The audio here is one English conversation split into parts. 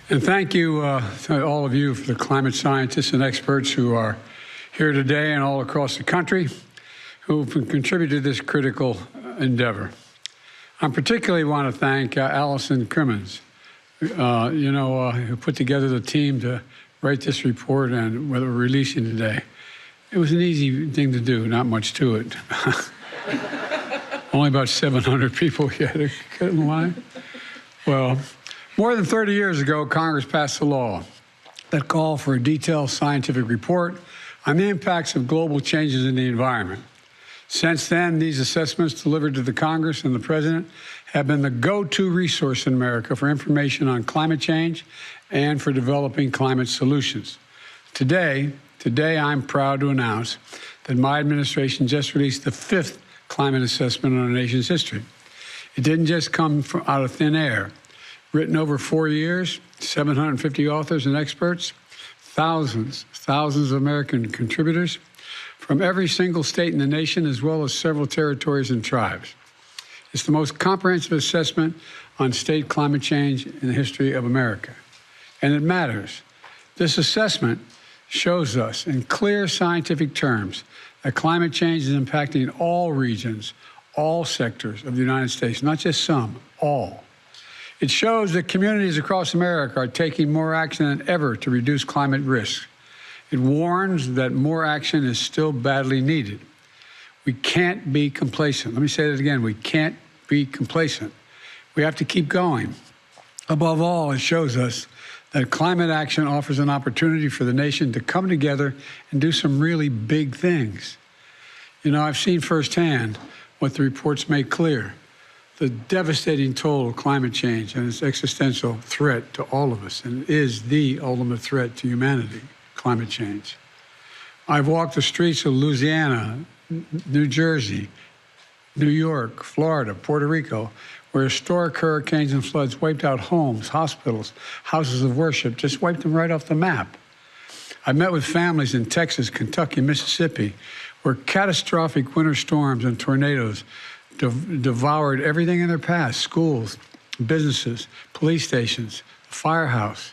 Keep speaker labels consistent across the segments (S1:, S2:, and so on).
S1: And thank you to all of you for the climate scientists and experts who are here today and all across the country who have contributed to this critical endeavor. I particularly want to thank Allison Crimmins, who put together the team to write this report and what we're releasing today. It was an easy thing to do, not much to it. Only about 700 people yet to get in line. Well, more than 30 years ago, Congress passed a law that called for a detailed scientific report on the impacts of global changes in the environment. Since then, these assessments delivered to the Congress and the President have been the go-to resource in America for information on climate change and for developing climate solutions. Today, I'm proud to announce that my administration just released the 5th climate assessment on our nation's history. It didn't just come out of thin air. Written over 4 years, 750 authors and experts, thousands of American contributors from every single state in the nation, as well as several territories and tribes. It's the most comprehensive assessment on state climate change in the history of America. And it matters. This assessment shows us in clear scientific terms that climate change is impacting all regions, all sectors of the United States, not just some, all. It shows that communities across America are taking more action than ever to reduce climate risks. It warns that more action is still badly needed. We can't be complacent. Let me say that again. We can't be complacent. We have to keep going. Above all, it shows us that climate action offers an opportunity for the nation to come together and do some really big things. You know, I've seen firsthand what the reports make clear. The devastating toll of climate change and its existential threat to all of us, and is the ultimate threat to humanity, climate change. I've walked the streets of Louisiana, New Jersey, New York, Florida, Puerto Rico, where historic hurricanes and floods wiped out homes, hospitals, houses of worship, just wiped them right off the map. I've met with families in Texas, Kentucky, Mississippi, where catastrophic winter storms and tornadoes devoured everything in their path: schools, businesses, police stations, the firehouse.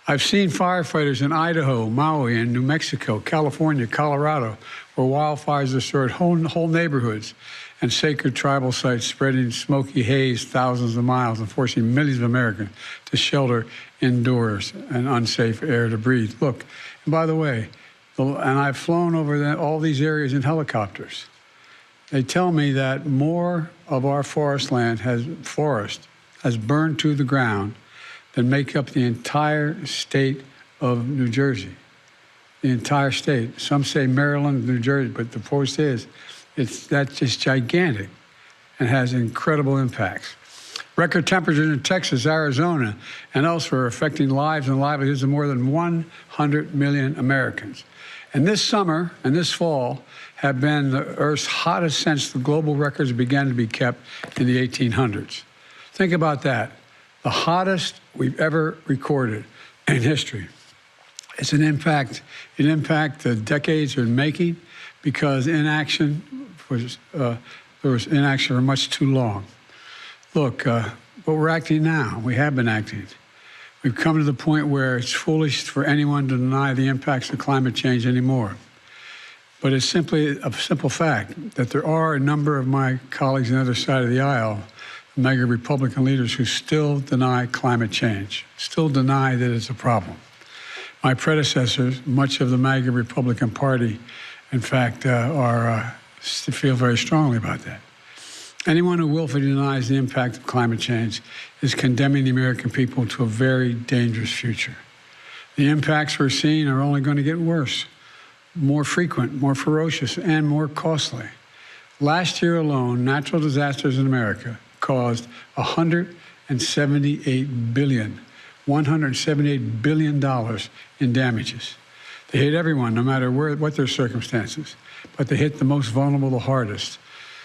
S1: I've seen firefighters in Idaho, Maui, and New Mexico, California, Colorado, where wildfires destroyed whole neighborhoods and sacred tribal sites, spreading smoky haze thousands of miles and forcing millions of Americans to shelter indoors and unsafe air to breathe. Look, and by the way, and I've flown over all these areas in helicopters. They tell me that more of our forest has burned to the ground than make up the entire state of New Jersey. The entire state. Some say Maryland, New Jersey, but the point is, that's just gigantic and has incredible impacts. Record temperatures in Texas, Arizona, and elsewhere are affecting lives and livelihoods of more than 100 million Americans. And this summer and this fall have been the Earth's hottest since the global records began to be kept in the 1800s. Think about that. The hottest we've ever recorded in history. It's an impact that decades are in making because inaction there was inaction for much too long. Look, but we're acting now. We have been acting. We've come to the point where it's foolish for anyone to deny the impacts of climate change anymore. But it's simply a simple fact that there are a number of my colleagues on the other side of the aisle, mega Republican leaders, who still deny climate change, still deny that it's a problem. My predecessors, much of the MAGA Republican Party, in fact, feel very strongly about that. Anyone who willfully denies the impact of climate change is condemning the American people to a very dangerous future. The impacts we're seeing are only going to get worse, more frequent, more ferocious, and more costly. Last year alone, natural disasters in America caused $178 billion in damages. They hit everyone, no matter what their circumstances, but they hit the most vulnerable the hardest: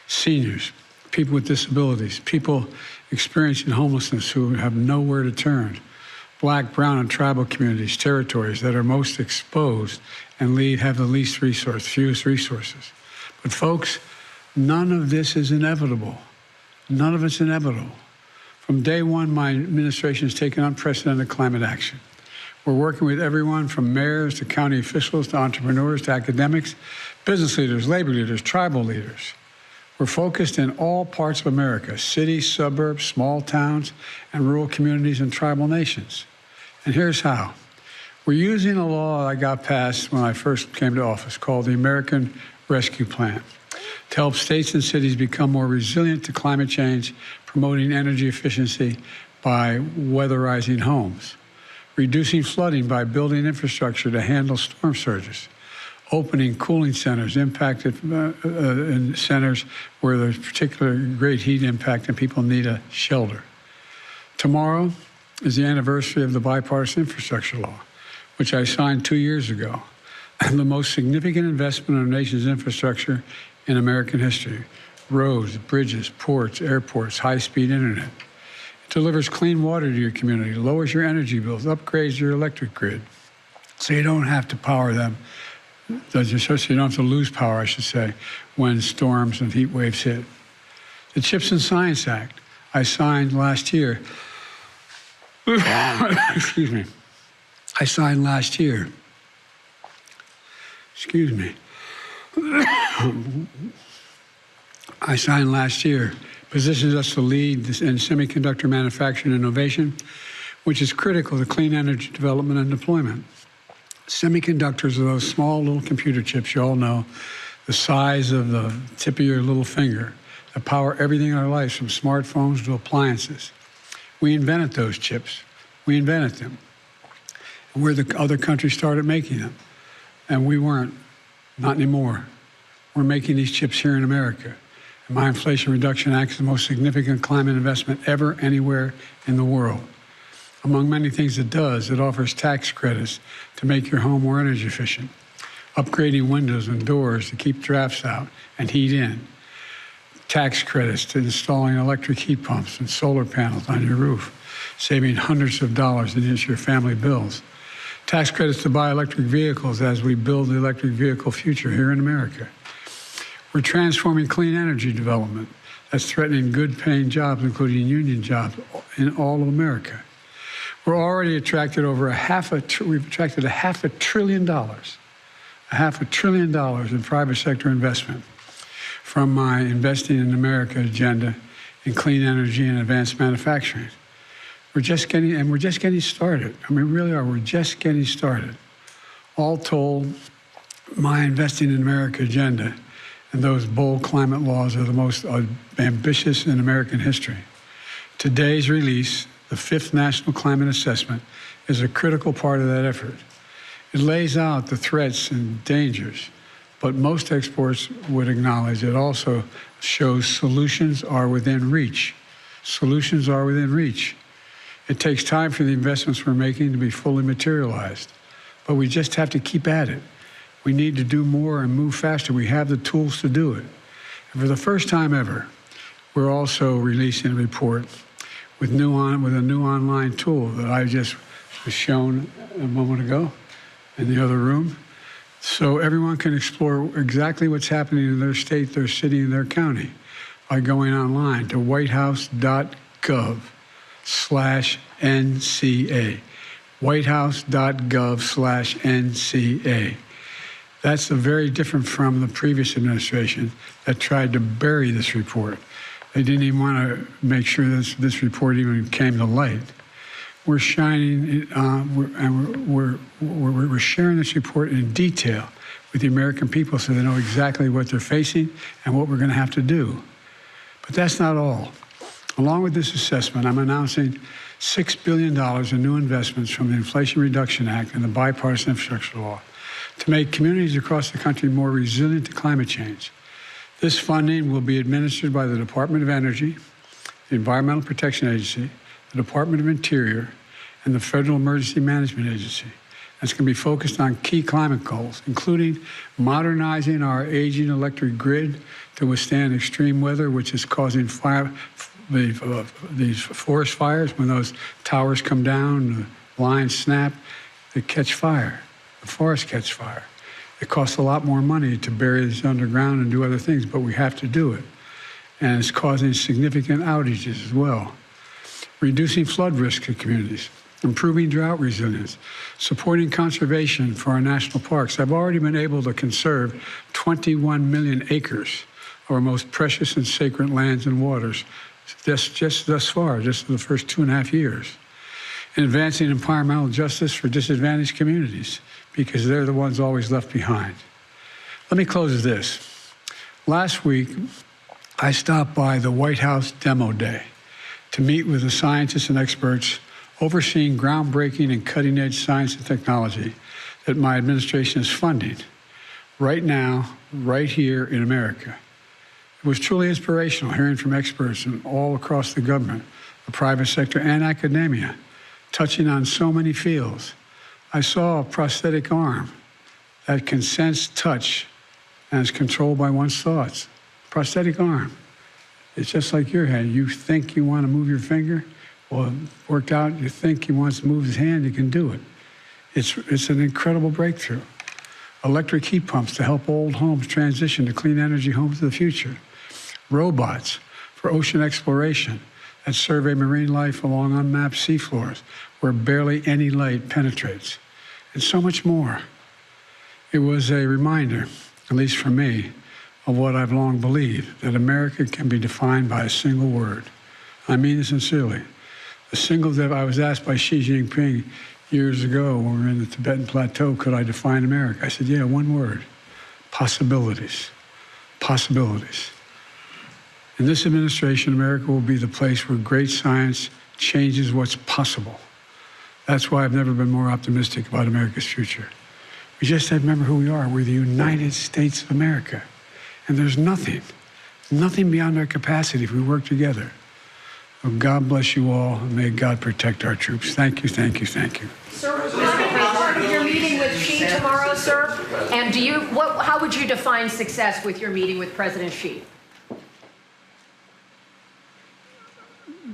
S1: seniors, people with disabilities, people experiencing homelessness who have nowhere to turn, Black, brown, and tribal communities, territories that are most exposed and have the least fewest resources. But folks, none of this is inevitable. None of it's inevitable. From day one, my administration has taken unprecedented climate action. We're working with everyone from mayors to county officials to entrepreneurs to academics, business leaders, labor leaders, tribal leaders. We're focused in all parts of America, cities, suburbs, small towns, and rural communities and tribal nations. And here's how. We're using a law I got passed when I first came to office called the American Rescue Plan to help states and cities become more resilient to climate change, promoting energy efficiency by weatherizing homes, reducing flooding by building infrastructure to handle storm surges, opening cooling centers impacted in centers where there's particular great heat impact and people need a shelter. Tomorrow is the anniversary of the bipartisan infrastructure law, which I signed 2 years ago, the most significant investment in our nation's infrastructure in American history. Roads, bridges, ports, airports, high-speed internet. It delivers clean water to your community, lowers your energy bills, upgrades your electric grid, so you don't have to power them, so you don't have to lose power, I should say, when storms and heat waves hit. The CHIPS and Science Act I signed last year. Excuse me. I signed last year. Excuse me. I signed last year, positions us to lead in semiconductor manufacturing and innovation, which is critical to clean energy development and deployment. Semiconductors are those small little computer chips you all know, the size of the tip of your little finger, that power everything in our lives, from smartphones to appliances. We invented those chips. We invented them. Where the other countries started making them. And we weren't. Not anymore. We're making these chips here in America. And my Inflation Reduction Act is the most significant climate investment ever anywhere in the world. Among many things it does, it offers tax credits to make your home more energy efficient, upgrading windows and doors to keep drafts out and heat in, tax credits to installing electric heat pumps and solar panels on your roof, saving hundreds of dollars in your family bills, tax credits to buy electric vehicles as we build the electric vehicle future here in America. We're transforming clean energy development that's threatening good-paying jobs, including union jobs, in all of America. We're already attracted we've attracted $500 billion in private sector investment from my Investing in America agenda in clean energy and advanced manufacturing. We're just getting started. I mean, we really are. We're just getting started. All told, my Investing in America agenda and those bold climate laws are the most ambitious in American history. Today's release, the 5th National Climate Assessment, is a critical part of that effort. It lays out the threats and dangers, but most experts would acknowledge it also shows solutions are within reach. Solutions are within reach. It takes time for the investments we're making to be fully materialized, but we just have to keep at it. We need to do more and move faster. We have the tools to do it. And for the first time ever, we're also releasing a report with a new online tool that I just was shown a moment ago in the other room, so everyone can explore exactly what's happening in their state, their city, and their county by going online to whitehouse.gov/NCA. whitehouse.gov/NCA. That's very different from the previous administration that tried to bury this report. They didn't even want to make sure this report even came to light. We're shining, we're sharing this report in detail with the American people so they know exactly what they're facing and what we're going to have to do. But that's not all. Along with this assessment, I'm announcing $6 billion in new investments from the Inflation Reduction Act and the bipartisan infrastructure law to make communities across the country more resilient to climate change. This funding will be administered by the Department of Energy, the Environmental Protection Agency, the Department of Interior, and the Federal Emergency Management Agency. It's going to be focused on key climate goals, including modernizing our aging electric grid to withstand extreme weather, which is causing these forest fires. When those towers come down, the lines snap, they catch fire. The forests catch fire. It costs a lot more money to bury this underground and do other things, but we have to do it. And it's causing significant outages as well. reducing flood risk in communities, improving drought resilience, supporting conservation for our national parks. I've already been able to conserve 21 million acres of our most precious and sacred lands and waters just thus far, just in the first 2.5 years. And advancing environmental justice for disadvantaged communities, because they're the ones always left behind. Let me close with this. Last week, I stopped by the White House Demo Day to meet with the scientists and experts overseeing groundbreaking and cutting-edge science and technology that my administration is funding right now, right here in America. It was truly inspirational hearing from experts from all across the government, the private sector, and academia, touching on so many fields. I saw a prosthetic arm that can sense touch and is controlled by one's thoughts. Prosthetic arm. It's just like your head. You think you want to move your finger, well, it worked out. You think he wants to move his hand, you can do it. It's an incredible breakthrough. Electric heat pumps to help old homes transition to clean energy homes of the future. Robots for ocean exploration that survey marine life along unmapped seafloors where barely any light penetrates, and so much more. It was a reminder, at least for me, of what I've long believed, that America can be defined by a single word. I mean this sincerely. The single that I was asked by Xi Jinping years ago when we were in the Tibetan Plateau, could I define America? I said, yeah, one word, possibilities, possibilities. In this administration, America will be the place where great science changes what's possible. That's why I've never been more optimistic about America's future. We just have to remember who we are. We're the United States of America. And there's nothing beyond our capacity if we work together. Well, God bless you all, and may God protect our troops. Thank you, thank you, thank you.
S2: Sir, is this going to be part of your meeting with Xi tomorrow, sir? And how would you define success with your meeting with President Xi?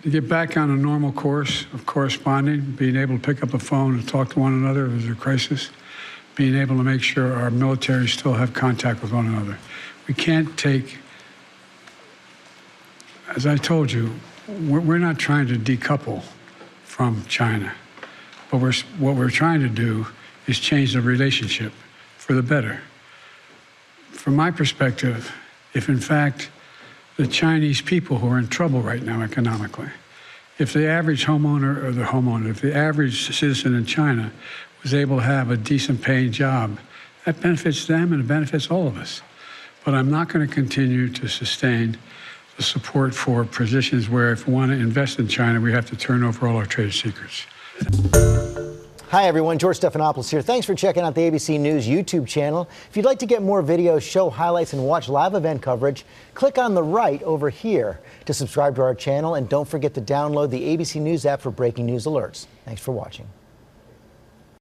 S1: To get back on a normal course of corresponding, being able to pick up a phone and talk to one another if there's a crisis, being able to make sure our military still have contact with one another. We can't take, as I told you, we're not trying to decouple from China, but what we're trying to do is change the relationship for the better. From my perspective, if in fact the Chinese people who are in trouble right now economically, if the average if the average citizen in China was able to have a decent paying job, that benefits them and it benefits all of us. But I'm not going to continue to sustain the support for positions where if we want to invest in China, we have to turn over all our trade secrets.
S3: Hi, everyone. George Stephanopoulos here. Thanks for checking out the ABC News YouTube channel. If you'd like to get more videos, show highlights, and watch live event coverage, click on the right over here to subscribe to our channel. And don't forget to download the ABC News app for breaking news alerts. Thanks for watching.